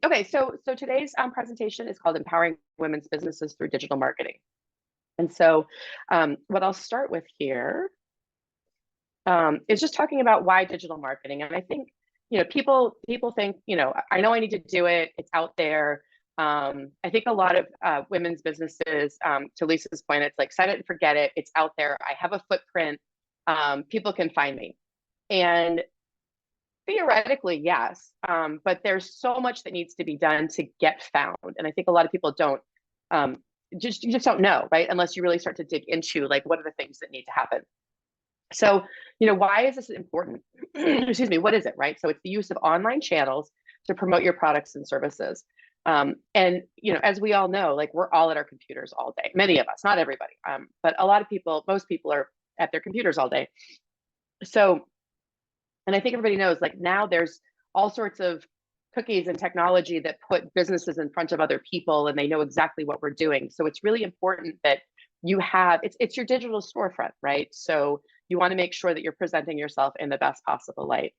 Okay, so today's presentation is called Empowering Women's Businesses Through Digital Marketing. And so what I'll start with here is just talking about why digital marketing. And I think, people think, I know I need to do it. It's out there. I think a lot of women's businesses, to Lisa's point, it's like set it and forget it. It's out there. I have a footprint. People can find me. And theoretically, yes, but there's so much that needs to be done to get found, and I think a lot of people don't you just don't know, right? Unless you really start to dig into like what are the things that need to happen. So, why is this important? Excuse me, what is it, right? So it's the use of online channels to promote your products and services. And as we all know, like we're all at our computers all day. Many of us, not everybody, but a lot of people, most people are at their computers all day. So and I think everybody knows, like now there's all sorts of cookies and technology that put businesses in front of other people and they know exactly what we're doing. So it's really important that you have it's your digital storefront, right? So you want to make sure that you're presenting yourself in the best possible light.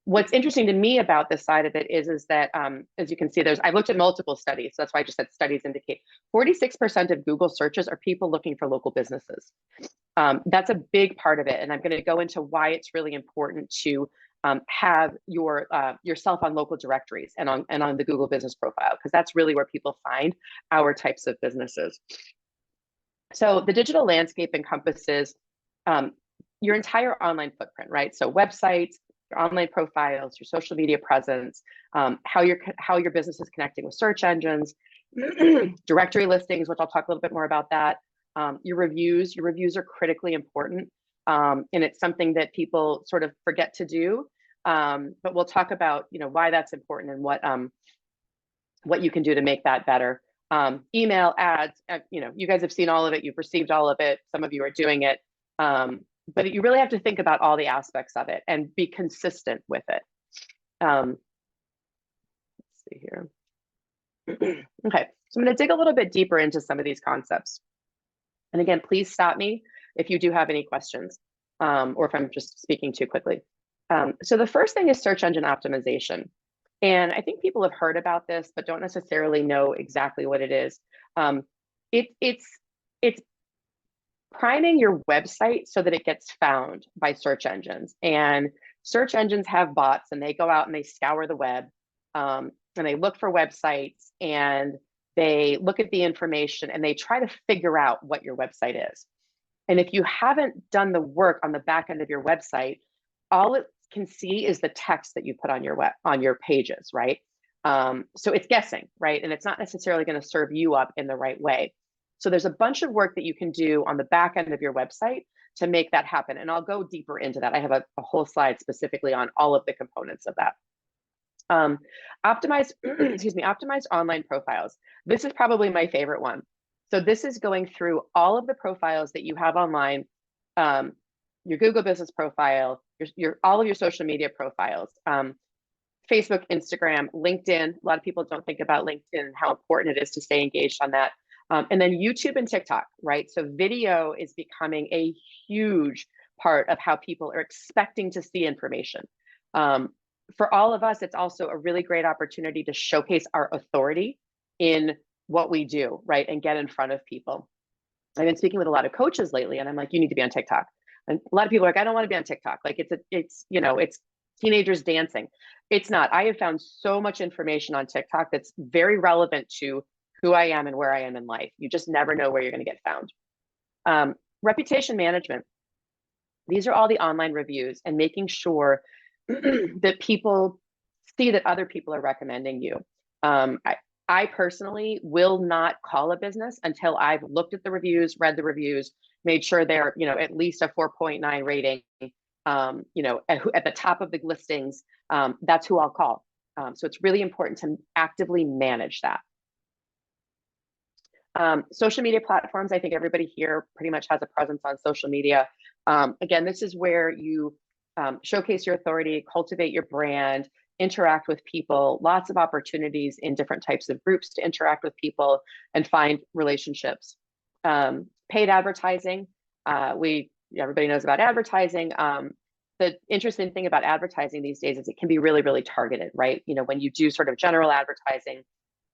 What's interesting to me about this side of it is that, as you can see, I've looked at multiple studies. So that's why I just said studies indicate 46% of Google searches are people looking for local businesses. That's a big part of it. And I'm going to go into why it's really important to have yourself on local directories and on the Google business profile, because that's really where people find our types of businesses. So the digital landscape encompasses your entire online footprint, right? So websites, your online profiles, your social media presence, how your business is connecting with search engines, directory listings, which I'll talk a little bit more about that. Your reviews are critically important, and it's something that people sort of forget to do. But we'll talk about why that's important and what you can do to make that better. Email ads, you guys have seen all of it, you've received all of it, some of you are doing it, but you really have to think about all the aspects of it and be consistent with it. Let's see here. Okay, so I'm going to dig a little bit deeper into some of these concepts. And again, please stop me if you do have any questions, or if I'm just speaking too quickly. So the first thing is search engine optimization. And I think people have heard about this, but don't necessarily know exactly what it is. It's priming your website so that it gets found by search engines. And search engines have bots, and they go out and they scour the web, and they look for websites, and they look at the information, and they try to figure out what your website is. And if you haven't done the work on the back end of your website, all it can see is the text that you put on your pages, right? So it's guessing, right? And it's not necessarily going to serve you up in the right way. So there's a bunch of work that you can do on the back end of your website to make that happen. And I'll go deeper into that. I have a whole slide specifically on all of the components of that. Optimized online profiles. This is probably my favorite one. So this is going through all of the profiles that you have online, your Google business profile, all of your social media profiles, Facebook, Instagram, LinkedIn. A lot of people don't think about LinkedIn and how important it is to stay engaged on that. And then YouTube and TikTok, right? So video is becoming a huge part of how people are expecting to see information. For all of us, it's also a really great opportunity to showcase our authority in what we do, right? And get in front of people. I've been speaking with a lot of coaches lately, and I'm like, you need to be on TikTok. And a lot of people are like, I don't want to be on TikTok. Like it's teenagers dancing. It's not. I have found so much information on TikTok that's very relevant to who I am and where I am in life. You just never know where you're going to get found. Reputation management. These are all the online reviews and making sure that people see that other people are recommending you. I personally will not call a business until I've looked at the reviews, read the reviews, made sure they're, at least a 4.9 rating, at the top of the listings. That's who I'll call. So it's really important to actively manage that. Social media platforms. I think everybody here pretty much has a presence on social media. Again, this is where you showcase your authority, cultivate your brand, interact with people, lots of opportunities in different types of groups to interact with people and find relationships. Paid advertising. Everybody knows about advertising. the interesting thing about advertising these days is it can be really, really targeted, right? You know, when you do sort of general advertising,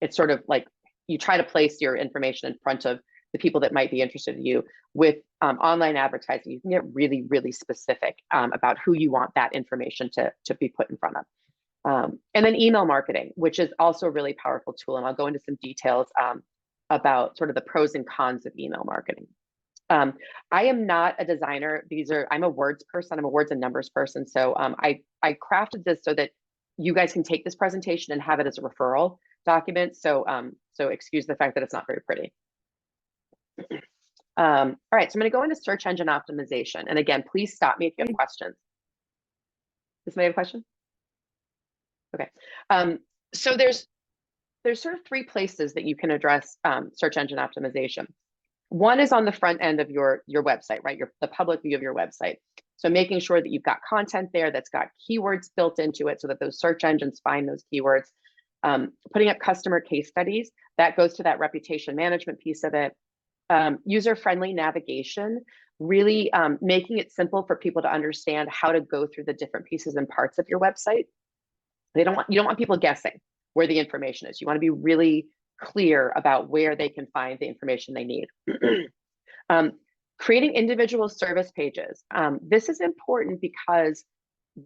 it's sort of like you try to place your information in front of the people that might be interested in you. With online advertising, you can get really, really specific about who you want that information to be put in front of. And then email marketing, which is also a really powerful tool. And I'll go into some details about sort of the pros and cons of email marketing. I am not a designer. I'm a words person. I'm a words and numbers person. So I crafted this so that you guys can take this presentation and have it as a referral document. So excuse the fact that it's not very pretty. All right, so I'm going to go into search engine optimization. And again, please stop me if you have questions. Does somebody have a question? Okay. So there's sort of three places that you can address search engine optimization. One is on the front end of your website, right? The public view of your website. So making sure that you've got content there that's got keywords built into it so that those search engines find those keywords. Putting up customer case studies, that goes to that reputation management piece of it. User-friendly navigation, really making it simple for people to understand how to go through the different pieces and parts of your website. You don't want people guessing where the information is. You want to be really clear about where they can find the information they need. Creating individual service pages. This is important because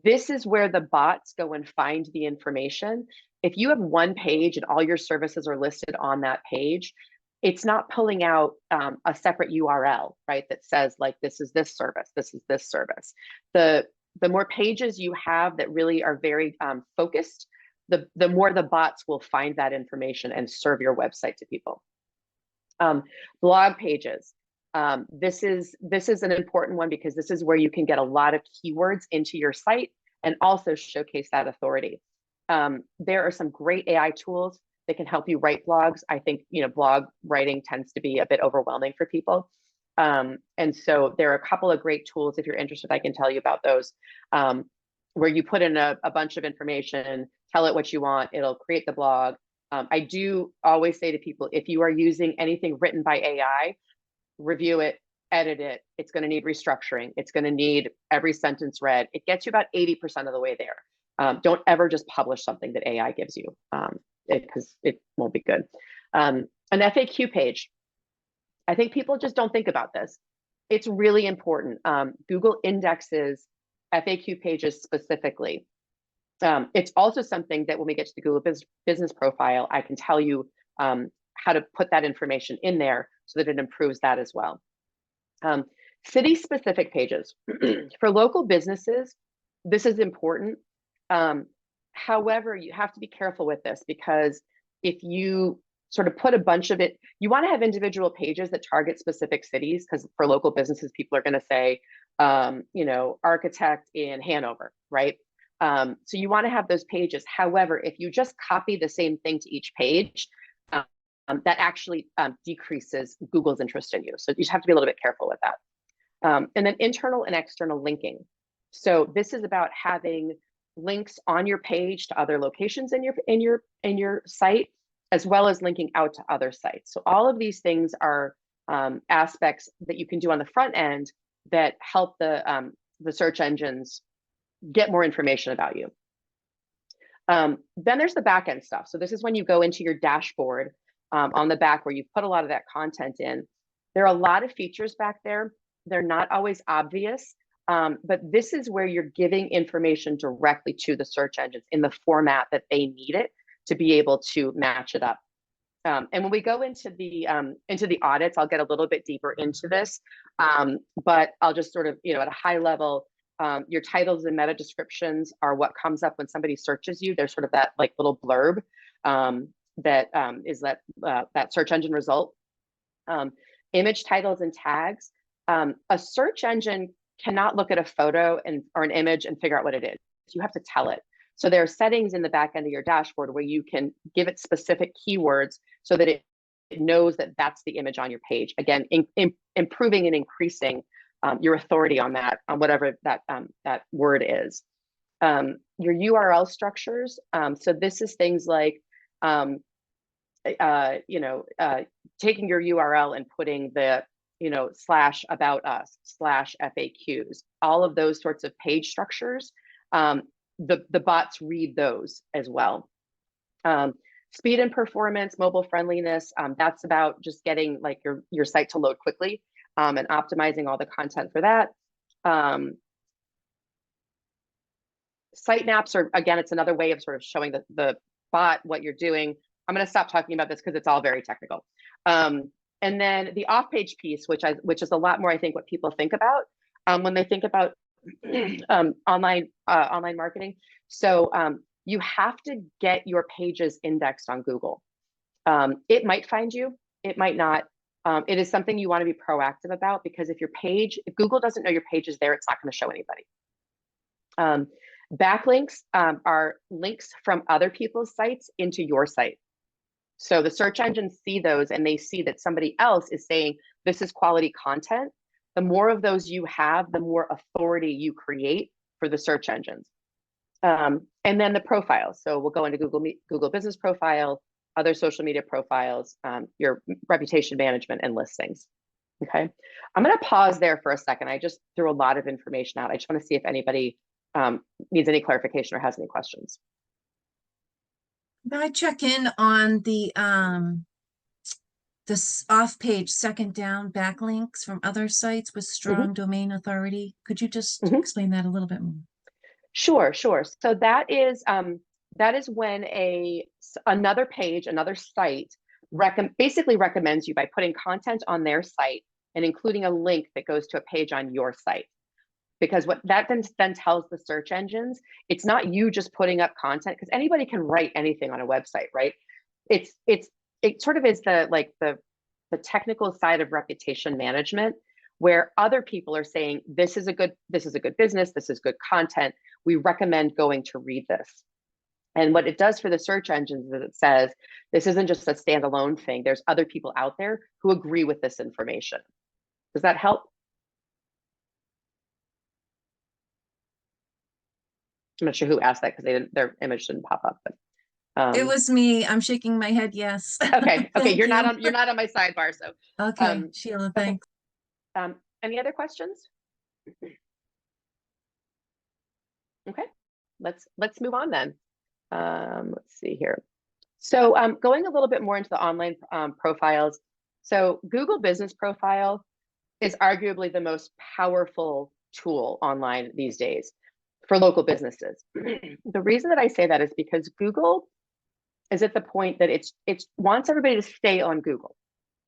this is where the bots go and find the information. If you have one page and all your services are listed on that page, it's not pulling out a separate URL, right? That says like, this is this service, this is this service. The more pages you have that really are very focused, the more the bots will find that information and serve your website to people. Blog pages. This is an important one because this is where you can get a lot of keywords into your site and also showcase that authority. There are some great AI tools that can help you write blogs. I think, you know, blog writing tends to be a bit overwhelming for people. And so there are a couple of great tools. If you're interested, I can tell you about those, where you put in a bunch of information, tell it what you want, it'll create the blog. I do always say to people, if you are using anything written by AI, review it, edit it. It's going to need restructuring. It's going to need every sentence read. It gets you about 80% of the way there. Don't ever just publish something that AI gives you, because it won't be good. An FAQ page. I think people just don't think about this. It's really important. Google indexes FAQ pages specifically. It's also something that when we get to the Google business profile, I can tell you how to put that information in there so that it improves that as well. City-specific pages. For local businesses, this is important. However, you have to be careful with this because if you sort of put a bunch of it, you want to have individual pages that target specific cities, because for local businesses, people are going to say, you know, architect in Hanover, right? So you want to have those pages. However, if you just copy the same thing to each page, that actually decreases Google's interest in you. So you just have to be a little bit careful with that. And then internal and external linking. So this is about having links on your page to other locations in your site, as well as linking out to other sites. So all of these things are aspects that you can do on the front end that help the search engines get more information about you. Then there's the back end stuff. So this is when you go into your dashboard on the back where you've put a lot of that content in. There are a lot of features back there. They're not always obvious, but this is where you're giving information directly to the search engines in the format that they need it to be able to match it up. And when we go into the audits, I'll get a little bit deeper into this, but I'll just sort of, you know, at a high level, your titles and meta descriptions are what comes up when somebody searches you. There's sort of that like little blurb that is that search engine result. Image titles and tags. A search engine cannot look at a photo or an image and figure out what it is. You have to tell it. So there are settings in the back end of your dashboard where you can give it specific keywords so that it knows that that's the image on your page. Again, improving and increasing your authority on that, on whatever that word is. Your URL structures. So this is things like, you know, taking your URL and putting the, slash about us, slash FAQs, all of those sorts of page structures. The bots read those as well. Speed and performance, mobile friendliness, that's about just getting like your site to load quickly, and optimizing all the content for that. Sitemaps are, again, it's another way of sort of showing the bot what you're doing. I'm going to stop talking about this because it's all very technical. And then the off-page piece, which is a lot more, I think, what people think about when they think about online marketing. So you have to get your pages indexed on Google. It might find you, it might not. It is something you want to be proactive about, because if Google doesn't know your page is there, it's not going to show anybody. Backlinks are links from other people's sites into your site. So the search engines see those, and they see that somebody else is saying this is quality content. The more of those you have, the more authority you create for the search engines. And then the profiles. So we'll go into Google Business Profile, other social media profiles, your reputation management, and listings. Okay, I'm going to pause there for a second. I just threw a lot of information out. I just want to see if anybody needs any clarification or has any questions. Can I check in on this off-page second down backlinks from other sites with strong domain authority? Could you just explain that a little bit more? Sure. So that is when another page, another site basically recommends you by putting content on their site and including a link that goes to a page on your site. Because what that then tells the search engines, it's not you just putting up content, because anybody can write anything on a website, right? It sort of is the technical side of reputation management, where other people are saying this is a good business, this is good content, we recommend going to read this. And what it does for the search engines is it says this isn't just a standalone thing. There's other people out there who agree with this information. Does that help? I'm not sure who asked that because their image didn't pop up. But it was me. I'm shaking my head. Yes. Okay. You're not on my sidebar. So okay, Sheila, thanks. Okay. Any other questions? Okay, let's move on then. Let's see here. So going a little bit more into the online profiles. So Google Business Profile is arguably the most powerful tool online these days for local businesses. The reason that I say that is because Google is at the point that it wants everybody to stay on Google,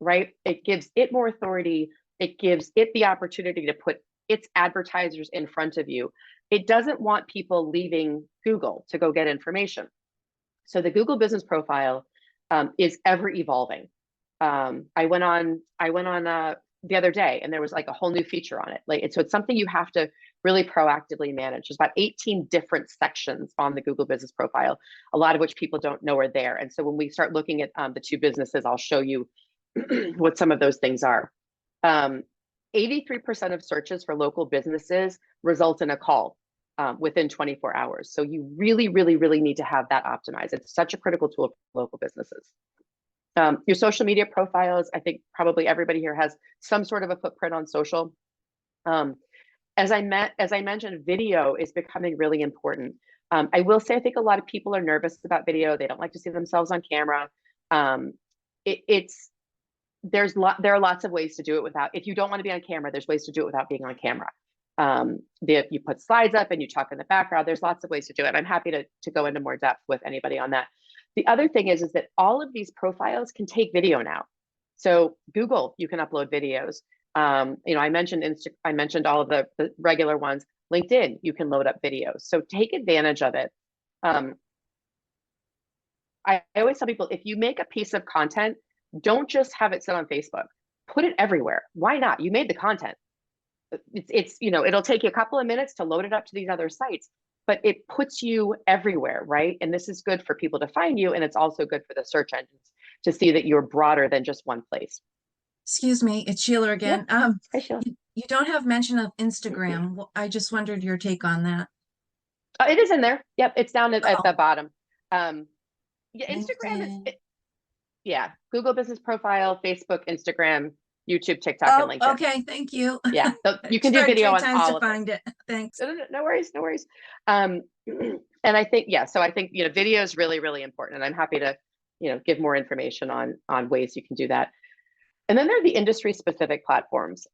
right? It gives it more authority. It gives it the opportunity to put its advertisers in front of you. It doesn't want people leaving Google to go get information. So the Google Business Profile is ever evolving. I went on the other day, and there was like a whole new feature on it. So it's something you have to really proactively manage. There's about 18 different sections on the Google Business Profile, a lot of which people don't know are there. And so when we start looking at the two businesses, I'll show you what some of those things are. 83% of searches for local businesses result in a call within 24 hours. So you really, really, really need to have that optimized. It's such a critical tool for local businesses. Your social media profiles, I think probably everybody here has some sort of a footprint on social. As I mentioned, video is becoming really important. I will say, I think a lot of people are nervous about video. They don't like to see themselves on camera. There are lots of ways to do it without, if you don't want to be on camera, there's ways to do it without being on camera. You put slides up and you talk in the background. There's lots of ways to do it. I'm happy to go into more depth with anybody on that. The other thing is that all of these profiles can take video now. So Google, you can upload videos. I mentioned all of the regular ones. LinkedIn, you can load up videos. So take advantage of it. I always tell people, if you make a piece of content, don't just have it sit on Facebook. Put it everywhere. Why not? You made the content. It'll take you a couple of minutes to load it up to these other sites, but it puts you everywhere, right? And this is good for people to find you, and it's also good for the search engines to see that you're broader than just one place. Excuse me, it's Sheila again. Yeah. Hi, Sheila. You don't have mention of Instagram. I just wondered your take on that. It is in there. Yep, it's down at the bottom. Yeah, Instagram is. Yeah, Google Business Profile, Facebook, Instagram. YouTube, TikTok, and Oh, LinkedIn. okay, thank you. Yeah, so you can do Tried video 3 on times all to of them. find it. Thanks. No worries, no worries. And I think, yeah, so I think, video is really, really important, and I'm happy to, give more information on ways you can do that. And then there are the industry specific platforms.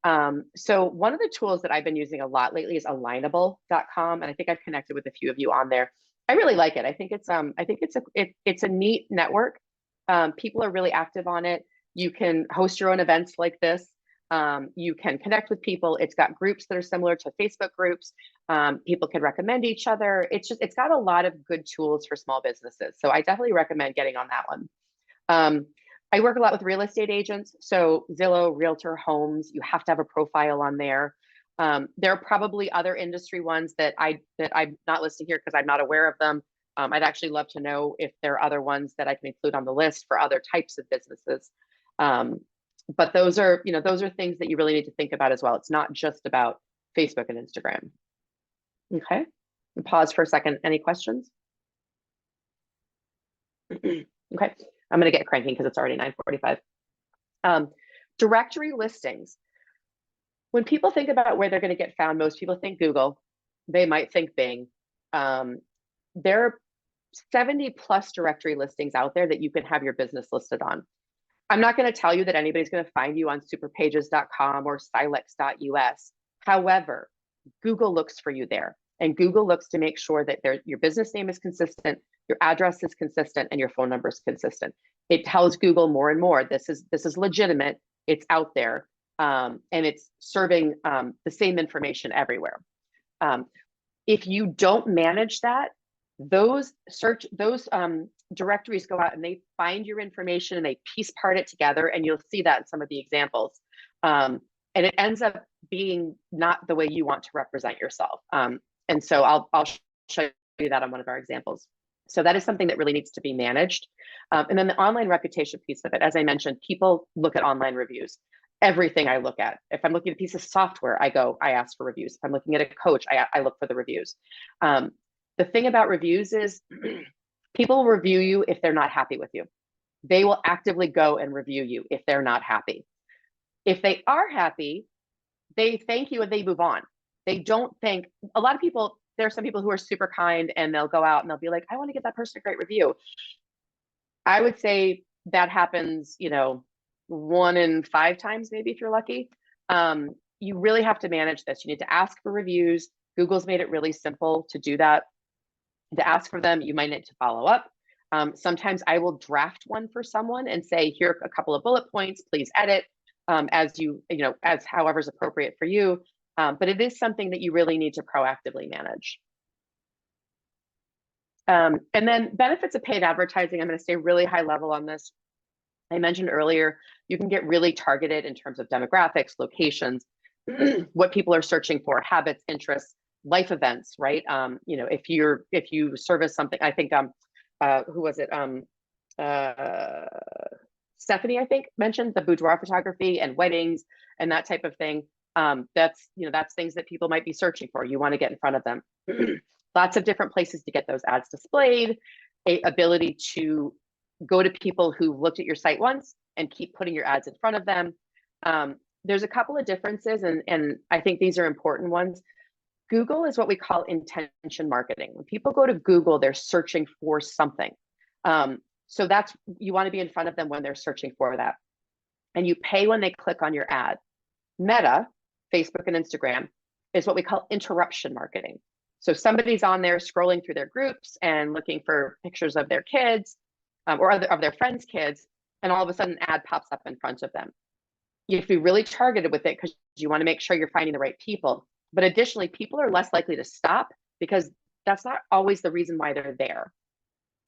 So one of the tools that I've been using a lot lately is alignable.com. And I think I've connected with a few of you on there. I really like it. I think it's a neat network. People are really active on it. You can host your own events like this. You can connect with people. It's got groups that are similar to Facebook groups. People can recommend each other. It's got a lot of good tools for small businesses. So I definitely recommend getting on that one. I work a lot with real estate agents. So Zillow, Realtor, Homes, you have to have a profile on there. There are probably other industry ones that I'm not listing here because I'm not aware of them. I'd actually love to know if there are other ones that I can include on the list for other types of businesses. But those are things that you really need to think about as well. It's not just about Facebook and Instagram. Okay, and pause for a second. Any questions? Okay. I'm going to get cranking because it's already 9:45. Directory listings. When people think about where they're going to get found, most people think Google. They might think Bing. There are 70 plus directory listings out there that you can have your business listed on. I'm not going to tell you that anybody's going to find you on superpages.com or silex.us. However, Google looks for you there, and Google looks to make sure that your business name is consistent, your address is consistent, and your phone number is consistent. It tells Google more and more, this is legitimate, it's out there, and it's serving the same information everywhere. If you don't manage that, those directories go out and they find your information and they piece part it together, and you'll see that in some of the examples. And it ends up being not the way you want to represent yourself. And so I'll show you that on one of our examples. So that is something that really needs to be managed. And then the online reputation piece of it, as I mentioned, people look at online reviews. Everything I look at, if I'm looking at a piece of software, I ask for reviews. If I'm looking at a coach, I look for the reviews. The thing about reviews is people will review you if they're not happy with you. They will actively go and review you if they're not happy. If they are happy, they thank you and they move on. They don't think, a lot of people, there are some people who are super kind and they'll go out and they'll be like, I want to give that person a great review. I would say that happens, 1 in 5 times, maybe if you're lucky. You really have to manage this. You need to ask for reviews. Google's made it really simple to do that. To ask for them, you might need to follow up. Sometimes I will draft one for someone and say, here are a couple of bullet points, please edit as however's appropriate for you. But it is something that you really need to proactively manage. And then benefits of paid advertising, I'm going to stay really high level on this. I mentioned earlier, you can get really targeted in terms of demographics, locations, what people are searching for, habits, interests, life events, right? If you service something, I think who was it? Stephanie, I think, mentioned the boudoir photography and weddings and that type of thing. That's things that people might be searching for. You want to get in front of them. Lots of different places to get those ads displayed, a ability to go to people who looked at your site once and keep putting your ads in front of them. There's a couple of differences, and I think these are important ones. Google is what we call intention marketing. When people go to Google, they're searching for something. So you want to be in front of them when they're searching for that. And you pay when they click on your ad. Meta, Facebook and Instagram, is what we call interruption marketing. So somebody's on there scrolling through their groups and looking for pictures of their kids or of their friends' kids, and all of a sudden an ad pops up in front of them. You have to be really targeted with it because you want to make sure you're finding the right people. But additionally, people are less likely to stop because that's not always the reason why they're there.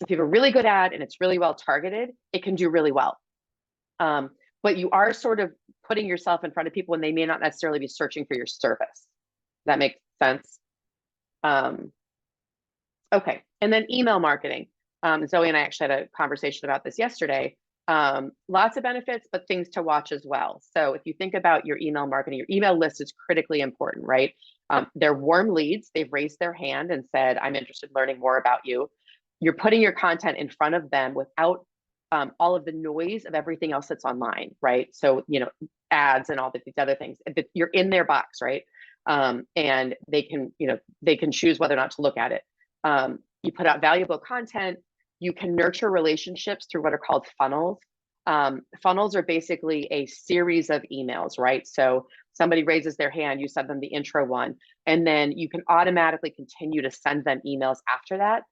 If you have a really good ad and it's really well targeted, it can do really well. But you are sort of putting yourself in front of people when they may not necessarily be searching for your service. That makes sense. Okay, and then email marketing. Zoe and I actually had a conversation about this yesterday. Lots of benefits, but things to watch as well. So if you think about your email marketing, your email list is critically important, right? They're warm leads. They've raised their hand and said, I'm interested in learning more about you. You're putting your content in front of them without all of the noise of everything else that's online, right? So, ads and all these other things. You're in their box, right? And they can choose whether or not to look at it. You put out valuable content. You can nurture relationships through what are called funnels. Funnels are basically a series of emails, right? So somebody raises their hand, you send them the intro one, and then you can automatically continue to send them emails after that.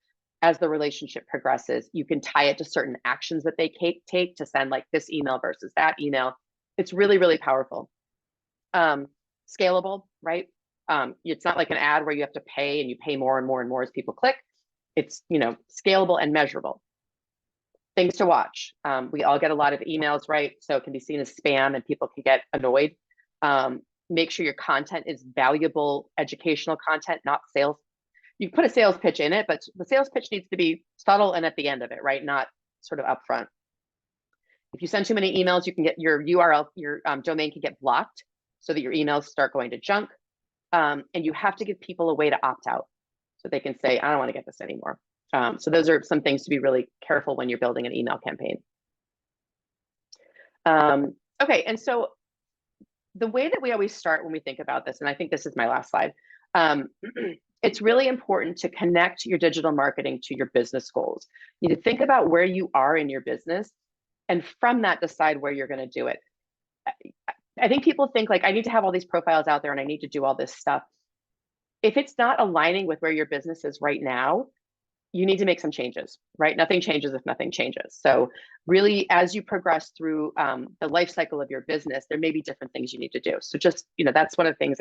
As the relationship progresses, you can tie it to certain actions that they take to send, like this email versus that email. It's really, really powerful. Scalable, right? It's not like an ad where you have to pay and you pay more and more and more as people click. It's, scalable and measurable. Things to watch. We all get a lot of emails, right? So it can be seen as spam and people can get annoyed. Make sure your content is valuable, educational content, not sales. You put a sales pitch in it, but the sales pitch needs to be subtle and at the end of it, right? Not sort of upfront. If you send too many emails, you can get your URL, your domain can get blocked so that your emails start going to junk. And you have to give people a way to opt out so they can say, I don't want to get this anymore. So those are some things to be really careful when you're building an email campaign. Okay, and so the way that we always start when we think about this, and I think this is my last slide, it's really important to connect your digital marketing to your business goals. You need to think about where you are in your business, and from that, decide where you're going to do it. I think people think like, I need to have all these profiles out there and I need to do all this stuff. If it's not aligning with where your business is right now, you need to make some changes, right? Nothing changes if nothing changes. So really, as you progress through the life cycle of your business, there may be different things you need to do. So just, that's one of the things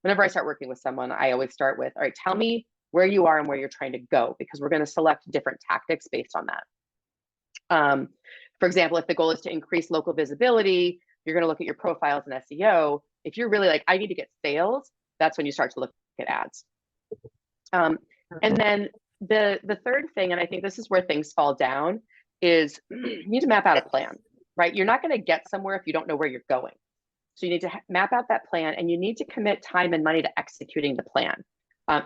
whenever I start working with someone, I always start with, all right, tell me where you are and where you're trying to go, because we're going to select different tactics based on that. For example, if the goal is to increase local visibility, you're going to look at your profiles and SEO. If you're really like, I need to get sales, that's when you start to look at ads. And then the third thing, and I think this is where things fall down, is you need to map out a plan, right? You're not going to get somewhere if you don't know where you're going. So you need to map out that plan, and you need to commit time and money to executing the plan.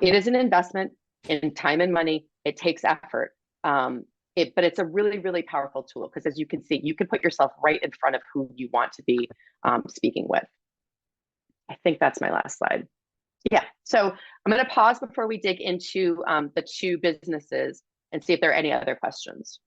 It is an investment in time and money. It takes effort. But it's a really, really powerful tool, because as you can see, you can put yourself right in front of who you want to be speaking with. I think that's my last slide. Yeah, so I'm going to pause before we dig into the two businesses and see if there are any other questions.